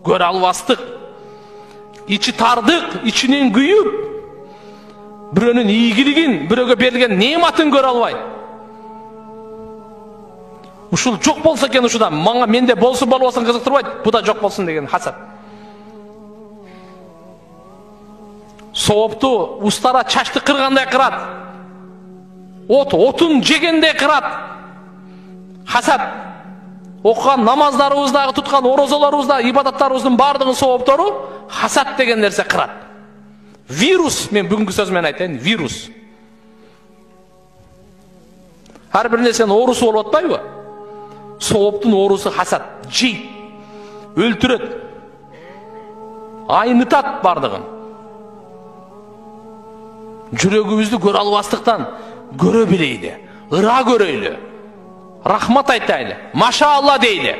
көрө албастык, ичи тардык, ичинен күйүп, бирөөнүн ийгилигин, бирөөгө берилген неаматын көрө албай. Ушул жок болсо экен, ушуда мага менде болсун болбосун кызыктырбайт, бу да жок болсун деген хасат. Соопту устара чачты кыргандай кырат. Отун жегендей кырат. Хасат. Окуган намаздарыбыздагы, туткан орозолорубузда, ибадаттарыбыздын бардыгын сооптору хасат деген нерсе кырат. Вирус, мен бүгүнкү сөз менен айтайын, вирус. Ар бир нерсенин оорусу болуп атпайбы? Сооптун оорусу хасат, жейт, өлтүрөт, айнытат бардыгын. Жүрөгүбүздү көрө албастыктан көрө билейли, ыра көрөйлү, рахмат айтайлы, машаалла дейли.